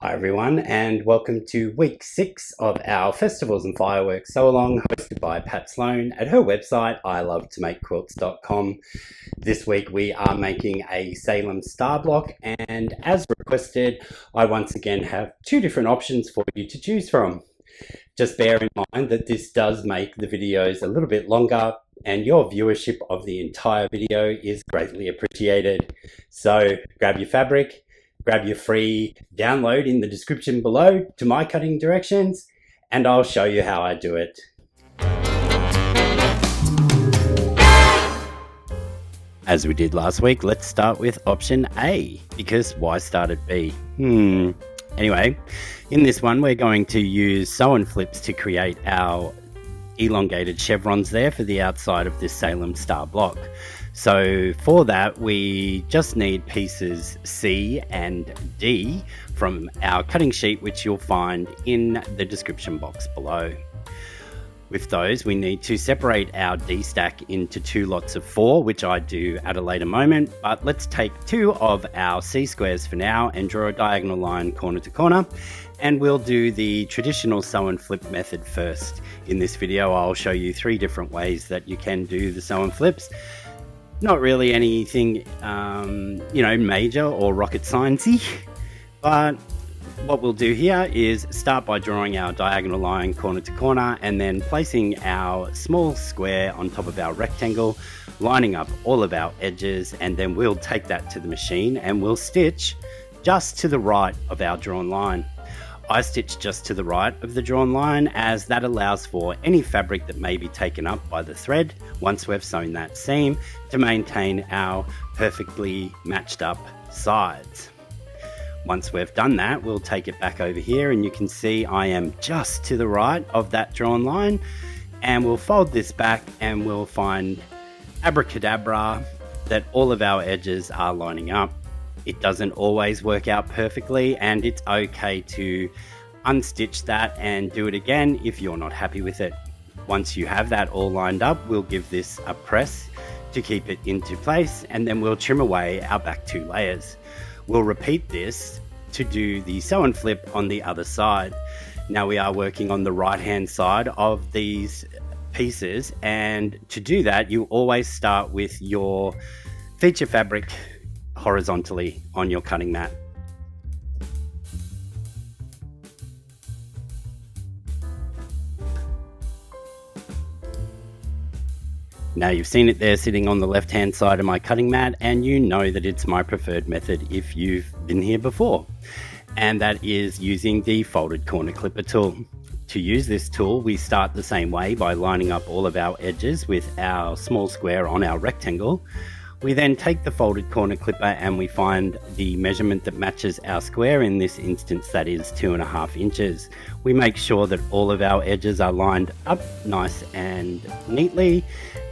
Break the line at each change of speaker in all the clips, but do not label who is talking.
Hi everyone, and welcome to week 6 of our Festivals and Fireworks Sew-Along, hosted by Pat Sloan at her website ilovetomakequilts.com. This week we are making a Salem star block, and as requested, I once again have 2 different options for you to choose from. Just bear in mind that this does make the videos a little bit longer, and your viewership of the entire video is greatly appreciated. So grab your fabric, grab your free download in the description below to my cutting directions, and I'll show you how I do it. As we did last week, let's start with option A, because why start at B? Anyway, in this one, we're going to use sew and flips to create our elongated chevrons there for the outside of this Salem star block. So for that, we just need pieces C and D from our cutting sheet, which you'll find in the description box below. With those, we need to separate our D stack into 2 lots of 4, which I do at a later moment, but let's take 2 of our C squares for now and draw a diagonal line corner to corner, and we'll do the traditional sew and flip method first. In this video, I'll show you 3 different ways that you can do the sew and flips. Not really anything, major or rocket sciencey, but what we'll do here is start by drawing our diagonal line corner to corner and then placing our small square on top of our rectangle, lining up all of our edges, and then we'll take that to the machine and we'll stitch just to the right of our drawn line. I stitch just to the right of the drawn line, as that allows for any fabric that may be taken up by the thread once we've sewn that seam to maintain our perfectly matched up sides. Once we've done that, we'll take it back over here, and you can see I am just to the right of that drawn line, and we'll fold this back and we'll find abracadabra that all of our edges are lining up. It doesn't always work out perfectly, and it's okay to unstitch that and do it again if you're not happy with it. Once you have that all lined up, we'll give this a press to keep it into place, and then we'll trim away our back 2 layers. We'll repeat this to do the sew and flip on the other side. Now we are working on the right hand side of these pieces, and to do that you always start with your feature fabric horizontally on your cutting mat. Now you've seen it there sitting on the left hand side of my cutting mat, and you know that it's my preferred method if you've been here before, and that is using the folded corner clipper tool. To use this tool, we start the same way by lining up all of our edges with our small square on our rectangle. We then take the folded corner clipper and we find the measurement that matches our square. In this instance, that is 2.5 inches. We make sure that all of our edges are lined up nice and neatly,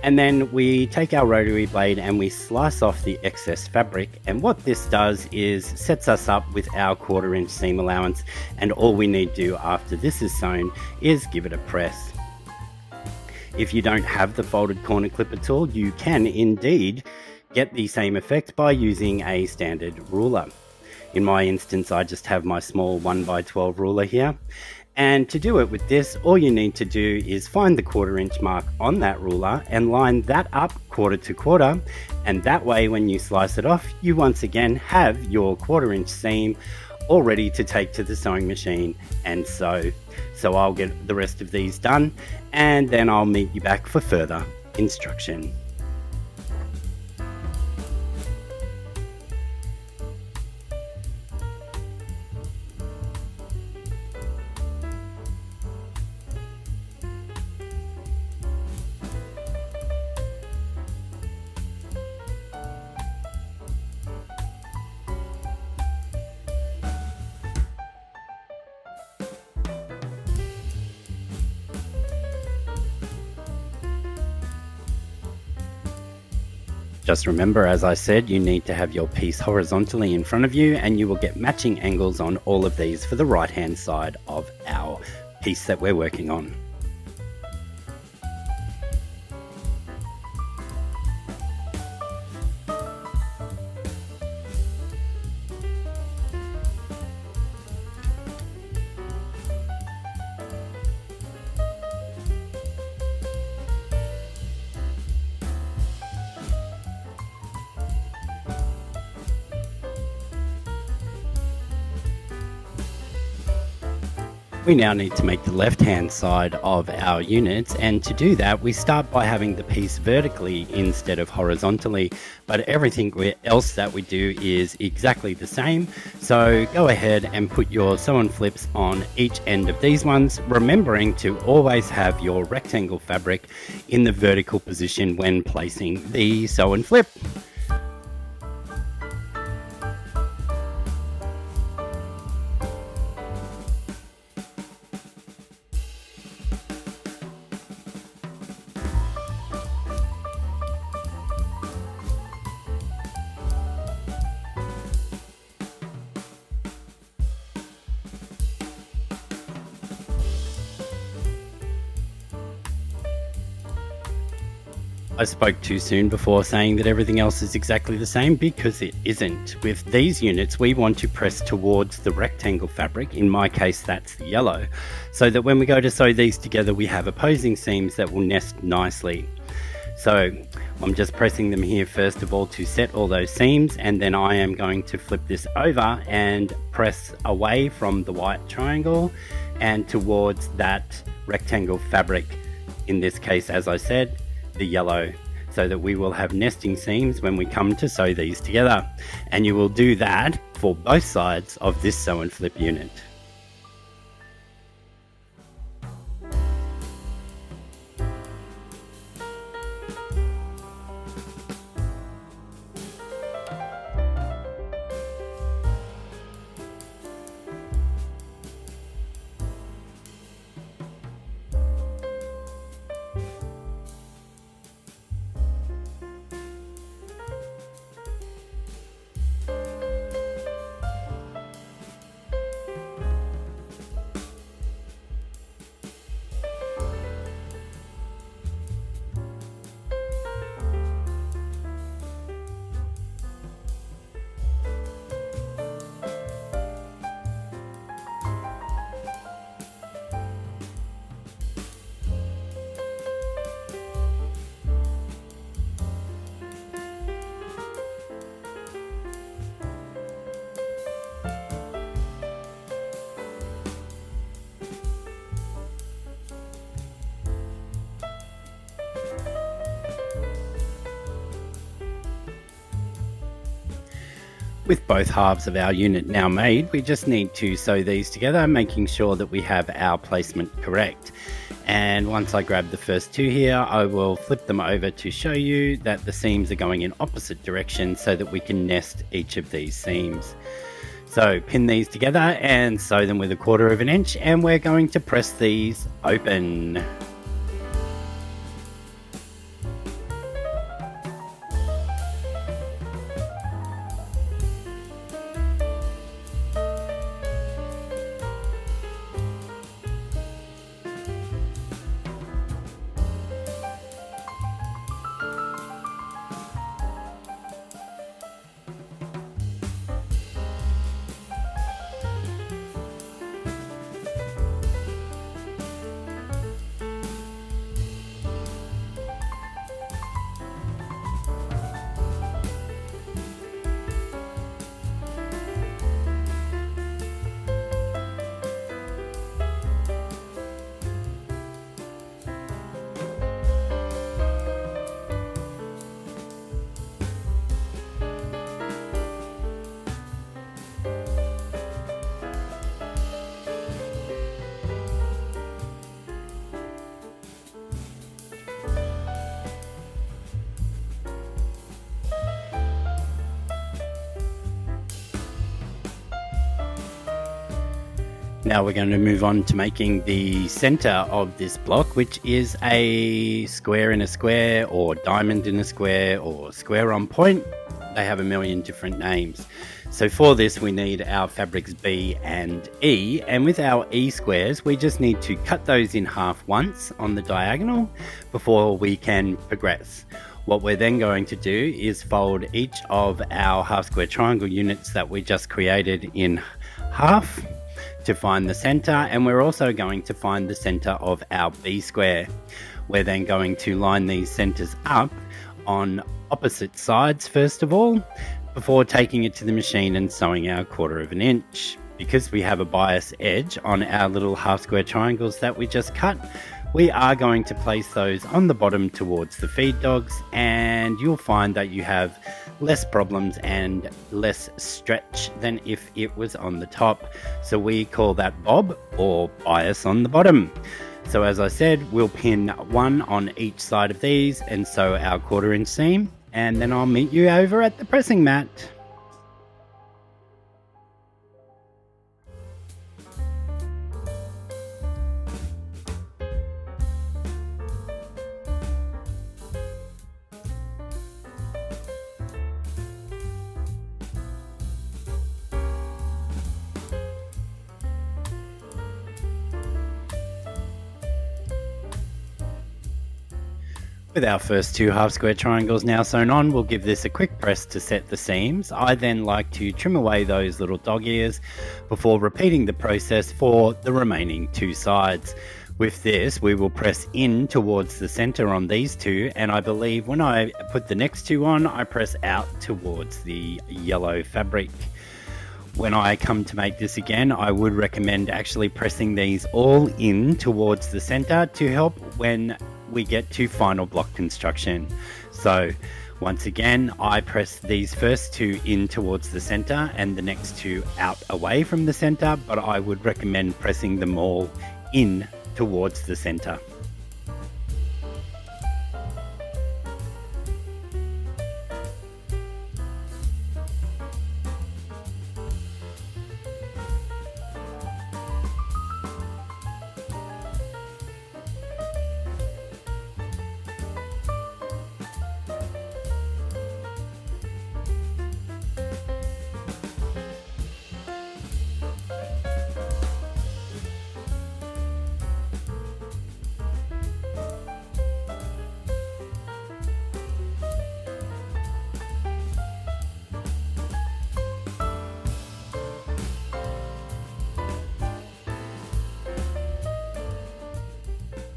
and then we take our rotary blade and we slice off the excess fabric, and what this does is sets us up with our 1/4 inch seam allowance, and all we need to do after this is sewn is give it a press. If you don't have the folded corner clipper tool, you can indeed get the same effect by using a standard ruler. In my instance, I just have my small 1x12 ruler here, and to do it with this, all you need to do is find the 1/4 inch mark on that ruler and line that up 1/4 to 1/4, and that way when you slice it off, you once again have your 1/4 inch seam all ready to take to the sewing machine and sew. So I'll get the rest of these done, and then I'll meet you back for further instruction. Just remember, as I said, you need to have your piece horizontally in front of you, and you will get matching angles on all of these for the right hand side of our piece that we're working on. We now need to make the left-hand side of our units, and to do that we start by having the piece vertically instead of horizontally, but everything else that we do is exactly the same. So go ahead and put your sew and flips on each end of these ones, remembering to always have your rectangle fabric in the vertical position when placing the sew and flip. I spoke too soon before saying that everything else is exactly the same, because it isn't. With these units, we want to press towards the rectangle fabric, in my case that's the yellow, so that when we go to sew these together we have opposing seams that will nest nicely. So I'm just pressing them here first of all to set all those seams, and then I am going to flip this over and press away from the white triangle and towards that rectangle fabric, in this case, as I said, the yellow, so that we will have nesting seams when we come to sew these together. And you will do that for both sides of this sew and flip unit. With both halves of our unit now made, we just need to sew these together, making sure that we have our placement correct. And once I grab the first two here, I will flip them over to show you that the seams are going in opposite directions so that we can nest each of these seams. So pin these together and sew them with 1/4 inch, and we're going to press these open. Now we're going to move on to making the center of this block, which is a square in a square, or diamond in a square, or square on point. They have a million different names. So for this we need our fabrics B and E, and with our E squares we just need to cut those in half once on the diagonal before we can progress. What we're then going to do is fold each of our half square triangle units that we just created in half to find the center, and we're also going to find the center of our B square. We're then going to line these centers up on opposite sides first of all, before taking it to the machine and sewing our 1/4 inch, because we have a bias edge on our little half square triangles that we just cut, we are going to place those on the bottom towards the feed dogs, and you'll find that you have less problems and less stretch than if it was on the top. So we call that bob or bias on the bottom. So as I said, we'll pin one on each side of these and sew our 1/4 inch seam, and then I'll meet you over at the pressing mat. With our first 2 half square triangles now sewn on, we'll give this a quick press to set the seams. I then like to trim away those little dog ears before repeating the process for the remaining 2 sides. With this, we will press in towards the center on these 2, and I believe when I put the next 2 on, I press out towards the yellow fabric. When I come to make this again, I would recommend actually pressing these all in towards the center to help when we get to final block construction. So once again, I press these first 2 in towards the center and the next 2 out away from the center, but I would recommend pressing them all in towards the center.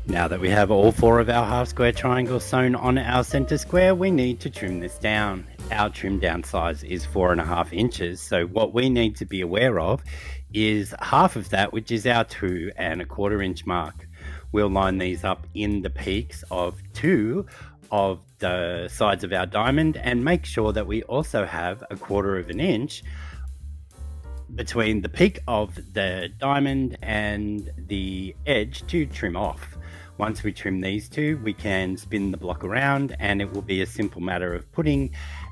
Now that we have all 4 of our half square triangles sewn on our center square, we need to trim this down. Our trim down size is 4.5 inches, so what we need to be aware of is half of that, which is our 2.25 inch mark. We'll line these up in the peaks of 2 of the sides of our diamond and make sure that we also have 1/4 inch between the peak of the diamond and the edge to trim off. Once we trim these 2, we can spin the block around, and it will be a simple matter of putting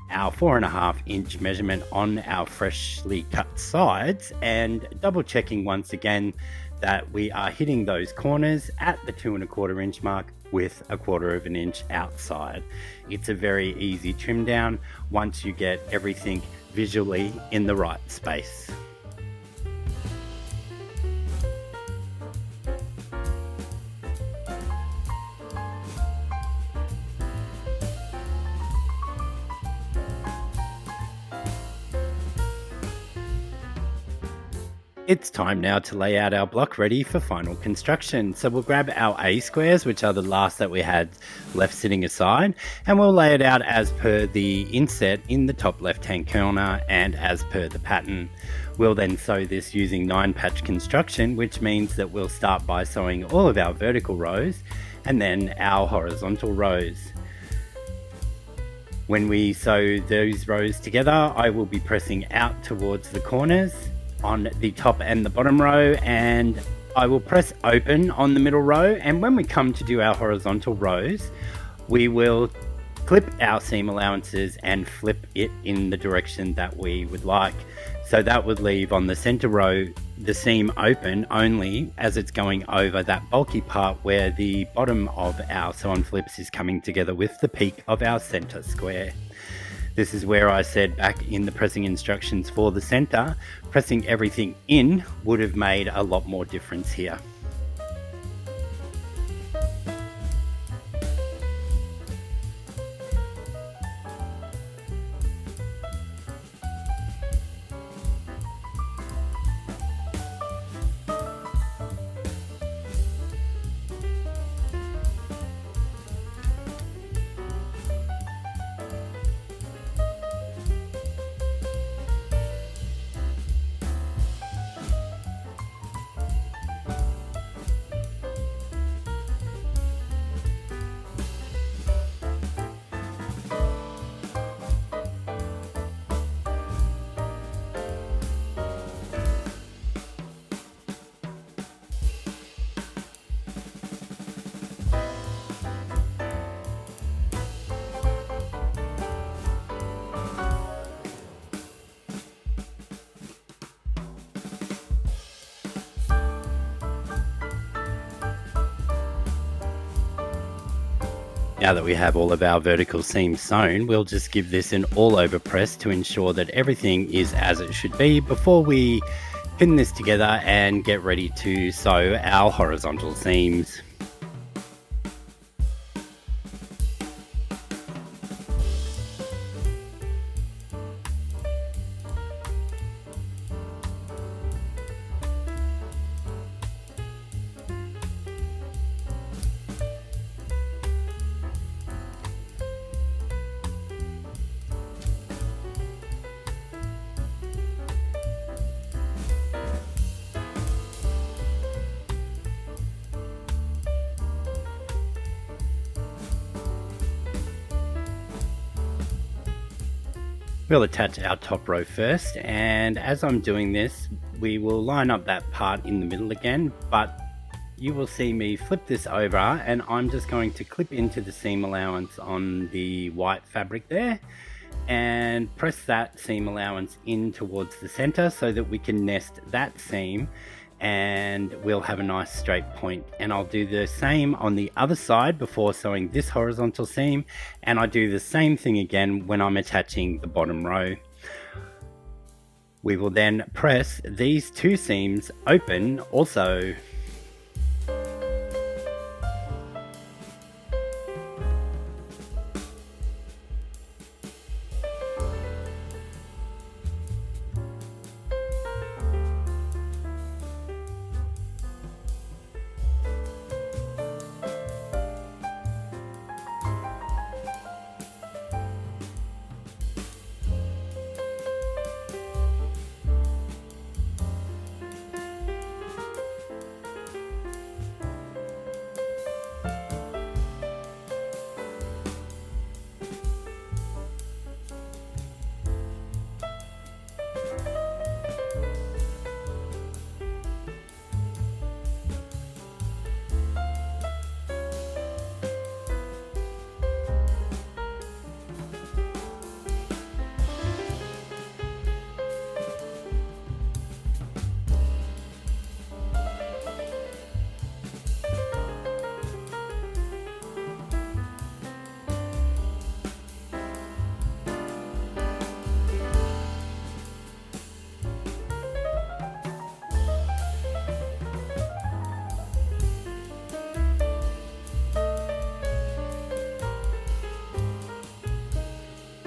our 4.5 inch measurement on our freshly cut sides and double checking once again that we are hitting those corners at the 2.25 inch mark with 1/4 inch outside. It's a very easy trim down once you get everything visually in the right space. It's time now to lay out our block ready for final construction. So we'll grab our A squares, which are the last that we had left sitting aside, and we'll lay it out as per the inset in the top left hand corner and as per the pattern. We'll then sew this using 9-patch construction, which means that we'll start by sewing all of our vertical rows and then our horizontal rows. When we sew those rows together, I will be pressing out towards the corners on the top and the bottom row, and I will press open on the middle row, and when we come to do our horizontal rows, we will clip our seam allowances and flip it in the direction that we would like. So that would leave on the center row the seam open only as it's going over that bulky part where the bottom of our sew-on flips is coming together with the peak of our center square. This is where I said back in the pressing instructions for the center, pressing everything in would have made a lot more difference here. Now that we have all of our vertical seams sewn, we'll just give this an all-over press to ensure that everything is as it should be before we pin this together and get ready to sew our horizontal seams. We'll attach our top row first, and as I'm doing this, we will line up that part in the middle again, but you will see me flip this over and I'm just going to clip into the seam allowance on the white fabric there and press that seam allowance in towards the center so that we can nest that seam and we'll have a nice straight point. And I'll do the same on the other side before sewing this horizontal seam, and I do the same thing again when I'm attaching the bottom row. We will then press these two seams open also.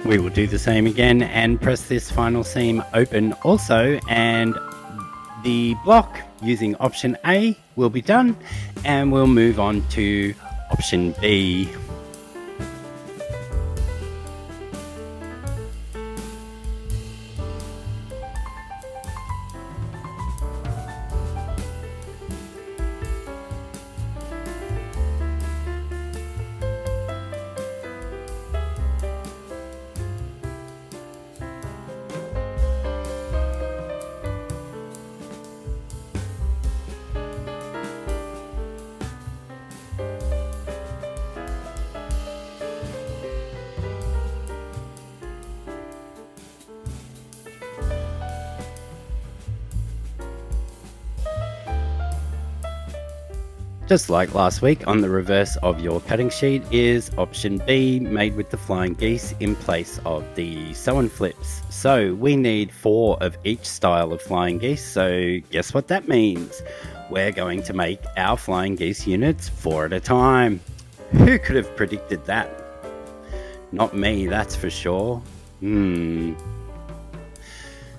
We will do the same again and press this final seam open also, and the block using option A will be done, and we'll move on to option B. Just like last week, on the reverse of your cutting sheet is option B, made with the flying geese in place of the sew and flips. So we need 4 of each style of flying geese, so guess what that means? We're going to make our flying geese units 4 at a time. Who could have predicted that? Not me, that's for sure.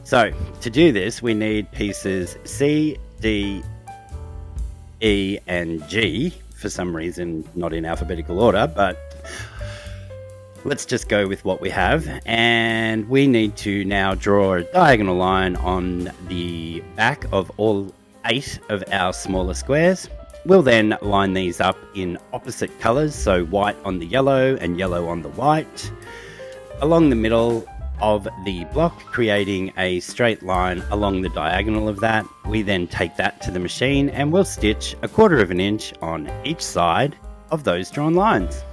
So to do this, we need pieces C, D, E and G, for some reason not in alphabetical order, but let's just go with what we have. And we need to now draw a diagonal line on the back of all 8 of our smaller squares. We'll then line these up in opposite colors, so white on the yellow and yellow on the white, along the middle of the block, creating a straight line along the diagonal of that. We then take that to the machine and we'll stitch 1/4 of an inch on each side of those drawn lines.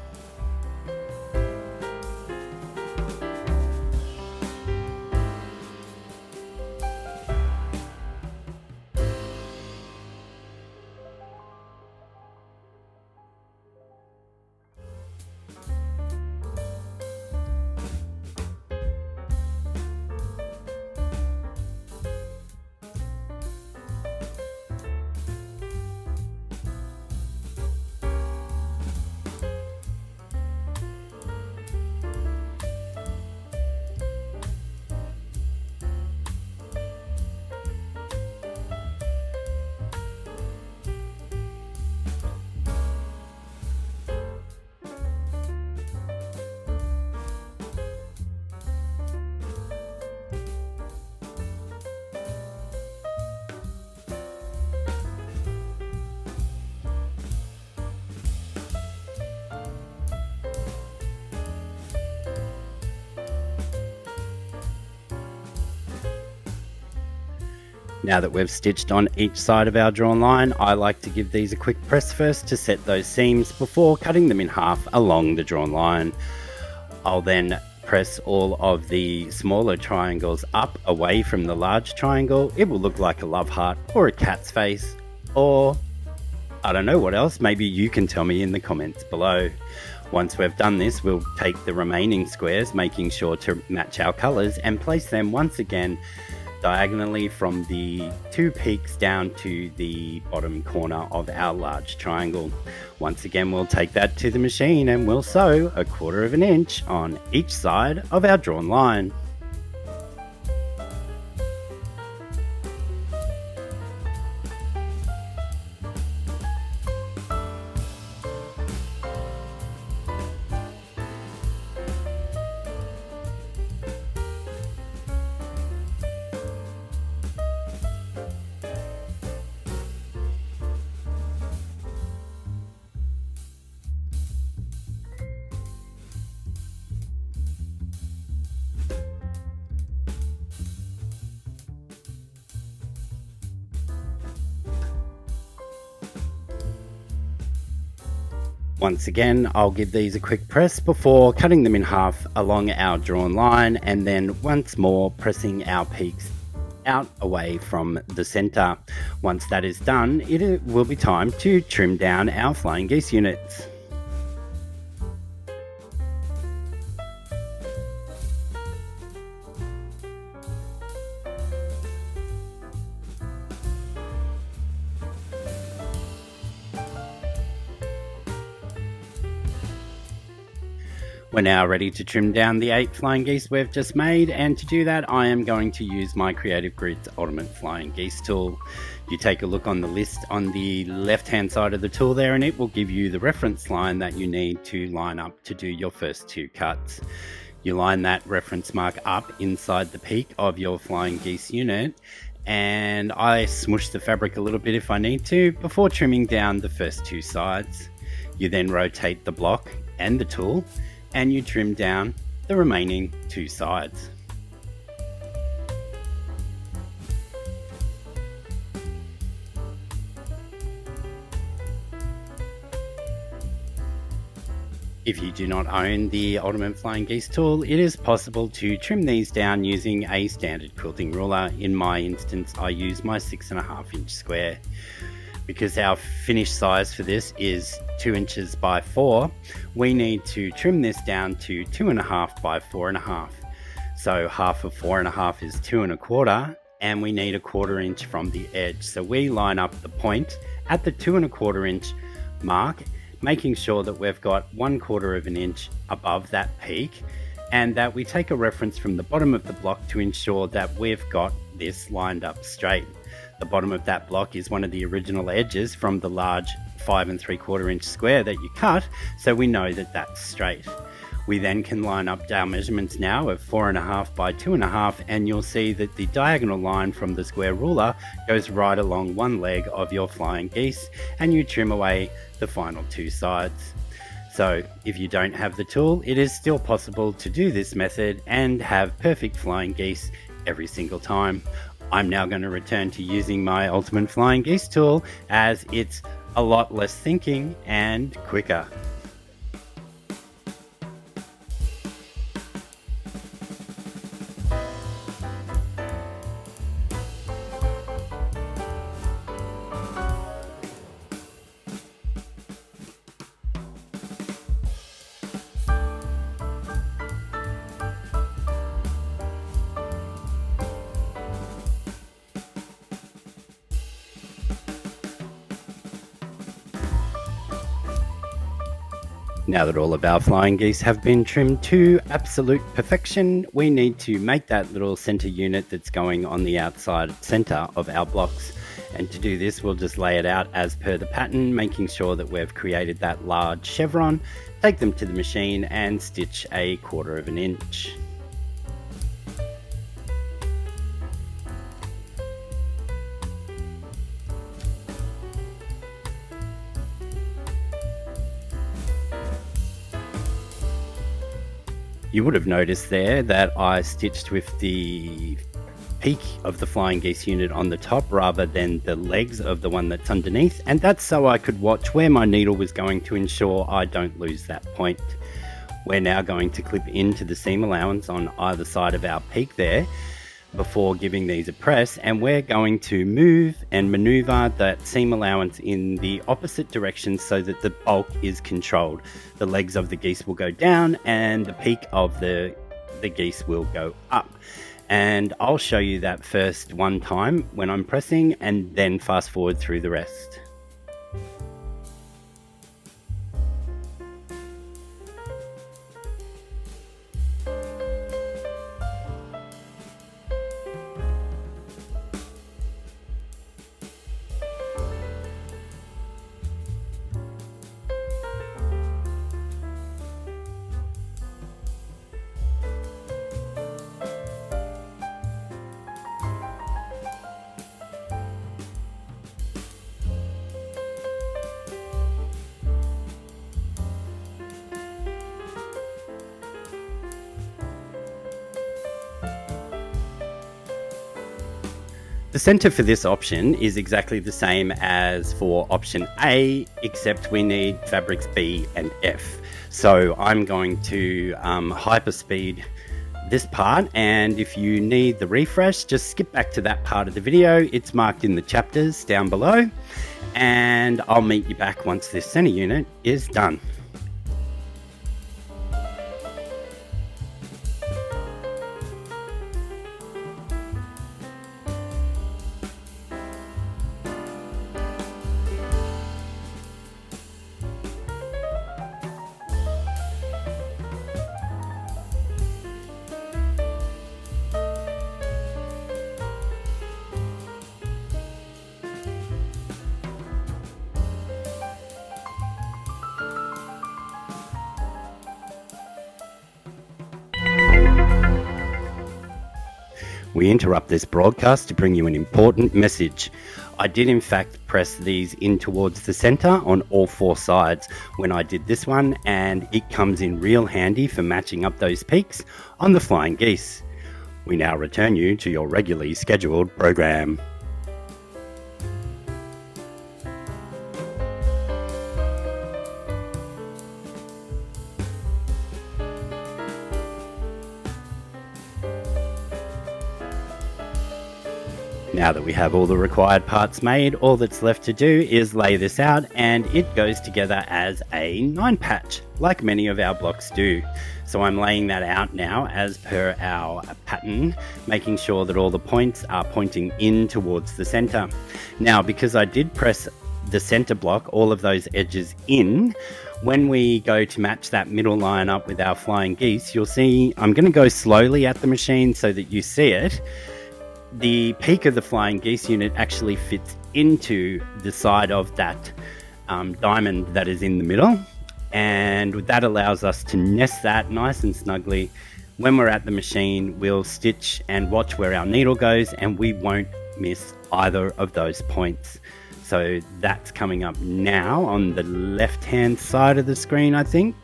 Now that we've stitched on each side of our drawn line, I like to give these a quick press first to set those seams before cutting them in half along the drawn line. I'll then press all of the smaller triangles up away from the large triangle. It will look like a love heart or a cat's face, or I don't know what else. Maybe you can tell me in the comments below. Once we've done this, we'll take the remaining squares, making sure to match our colors, and place them once again diagonally from the two peaks down to the bottom corner of our large triangle. Once again, we'll take that to the machine and we'll sew 1/4 inch on each side of our drawn line. Once again, I'll give these a quick press before cutting them in half along our drawn line, and then once more pressing our peaks out away from the center. Once that is done, it will be time to trim down our flying geese units. We're now ready to trim down the 8 flying geese we've just made, and to do that I am going to use my Creative Grids Ultimate Flying Geese tool. You take a look on the list on the left hand side of the tool there, and it will give you the reference line that you need to line up to do your first 2 cuts. You line that reference mark up inside the peak of your flying geese unit, and I smush the fabric a little bit if I need to before trimming down the first 2 sides. You then rotate the block and the tool, and you trim down the remaining 2 sides. If you do not own the Ultimate Flying Geese tool, it is possible to trim these down using a standard quilting ruler. In my instance, I use my 6.5 inch square. Because our finished size for this is 2 inches by 4, we need to trim this down to 2.5 by 4.5. So half of 4.5 is 2.25, and we need 1/4 inch from the edge. So we line up the point at the 2.25 inch mark, making sure that we've got 1/4 inch above that peak, and that we take a reference from the bottom of the block to ensure that we've got this lined up straight. The bottom of that block is one of the original edges from the large 5 3/4 inch square that you cut, so we know that that's straight. We then can line up our measurements now of 4.5 by 2.5, and you'll see that the diagonal line from the square ruler goes right along one leg of your flying geese, and you trim away the final 2 sides. So if you don't have the tool, it is still possible to do this method and have perfect flying geese every single time. I'm now going to return to using my Ultimate Flying Geese tool, as it's a lot less thinking and quicker. Now that all of our flying geese have been trimmed to absolute perfection, we need to make that little center unit that's going on the outside center of our blocks. And to do this, we'll just lay it out as per the pattern, making sure that we've created that large chevron, take them to the machine and stitch 1/4 inch. You would have noticed there that I stitched with the peak of the flying geese unit on the top rather than the legs of the one that's underneath, and that's so I could watch where my needle was going to ensure I don't lose that point. We're now going to clip into the seam allowance on either side of our peak there before giving these a press, and we're going to move and maneuver that seam allowance in the opposite direction so that the bulk is controlled. The legs of the geese will go down and the peak of the geese will go up. And I'll show you that first one time when I'm pressing and then fast forward through the rest. The center for this option is exactly the same as for option A, except we need fabrics B and F. So I'm going to hyperspeed this part, and if you need the refresh, just skip back to that part of the video. It's marked in the chapters down below, and I'll meet you back once this center unit is done. We interrupt this broadcast to bring you an important message. I did in fact press these in towards the center on all four sides when I did this one, and it comes in real handy for matching up those peaks on the flying geese. We now return you to your regularly scheduled program. Now that we have all the required parts made, all that's left to do is lay this out, and it goes together as a 9-patch, like many of our blocks do. So I'm laying that out now as per our pattern, making sure that all the points are pointing in towards the center. Now, because I did press the center block, all of those edges in, when we go to match that middle line up with our flying geese, you'll see I'm going to go slowly at the machine so that you see it. The peak of the flying geese unit actually fits into the side of that diamond that is in the middle, and that allows us to nest that nice and snugly. When we're at the machine, we'll stitch and watch where our needle goes, and we won't miss either of those points. So that's coming up now on the left hand side of the screen, I think.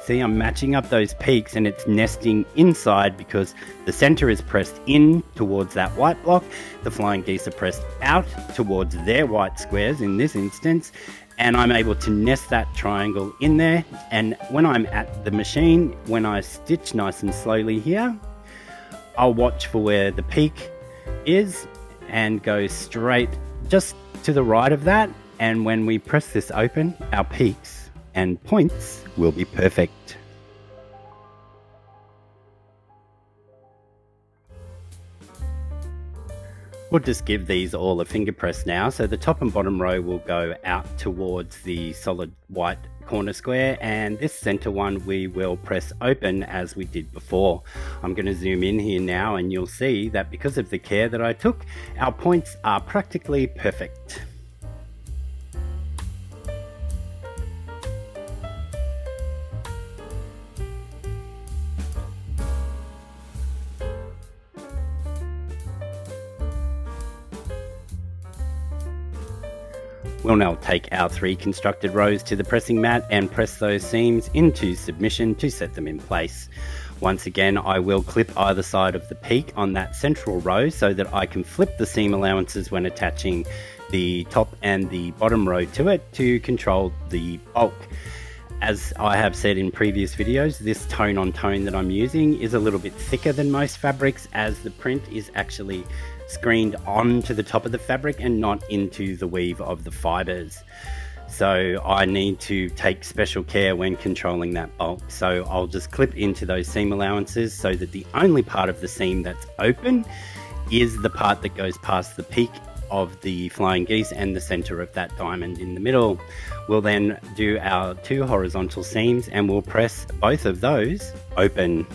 See, I'm matching up those peaks and it's nesting inside because the center is pressed in towards that white block. The flying geese are pressed out towards their white squares in this instance, and I'm able to nest that triangle in there. And when I'm at the machine, when I stitch nice and slowly here, I'll watch for where the peak is and go straight just to the right of that. And when we press this open, our peaks and points will be perfect. We'll just give these all a finger press now. So the top and bottom row will go out towards the solid white corner square, and this center one we will press open as we did before. I'm going to zoom in here now, and you'll see that because of the care that I took, our points are practically perfect. We'll now take our 3 constructed rows to the pressing mat and press those seams into submission to set them in place. Once again, I will clip either side of the peak on that central row so that I can flip the seam allowances when attaching the top and the bottom row to it to control the bulk. As I have said in previous videos, this tone on tone that I'm using is a little bit thicker than most fabrics, as the print is actually screened onto the top of the fabric and not into the weave of the fibers. So I need to take special care when controlling that bulk. So I'll just clip into those seam allowances so that the only part of the seam that's open is the part that goes past the peak of the flying geese and the center of that diamond in the middle. We'll then do our 2 horizontal seams and we'll press both of those open.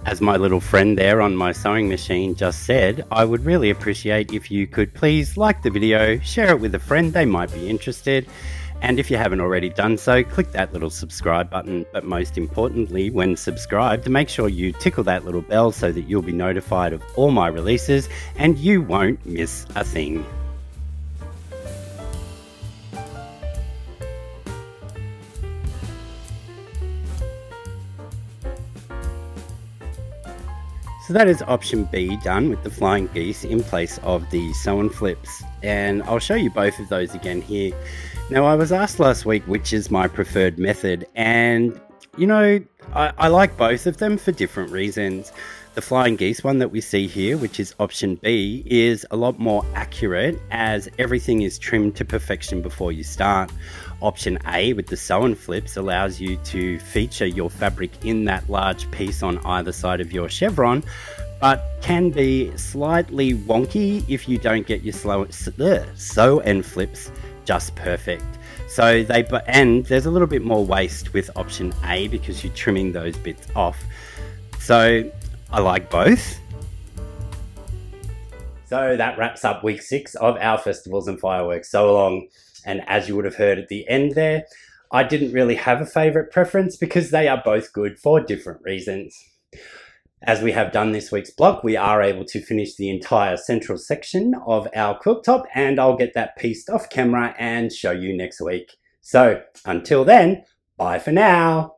As my little friend there on my sewing machine just said, I would really appreciate if you could please like the video, share it with a friend, they might be interested, and if you haven't already done so, click that little subscribe button, but most importantly, when subscribed, make sure you tickle that little bell so that you'll be notified of all my releases and you won't miss a thing. So that is option B done with the flying geese in place of the sew and flips, and I'll show you both of those again here. Now, I was asked last week which is my preferred method, and you know, I like both of them for different reasons. The flying geese one that we see here, which is option B, is a lot more accurate as everything is trimmed to perfection before you start. Option A with the sew and flips allows you to feature your fabric in that large piece on either side of your chevron, but can be slightly wonky if you don't get your sew and flips just perfect. So and there's a little bit more waste with option A because you're trimming those bits off. So I like both. So that wraps up week 6 of our festivals and fireworks sew along. And as you would have heard at the end there, I didn't really have a favorite preference because they are both good for different reasons. As we have done this week's block, we are able to finish the entire central section of our quilt top, and I'll get that pieced off camera and show you next week. So until then, bye for now.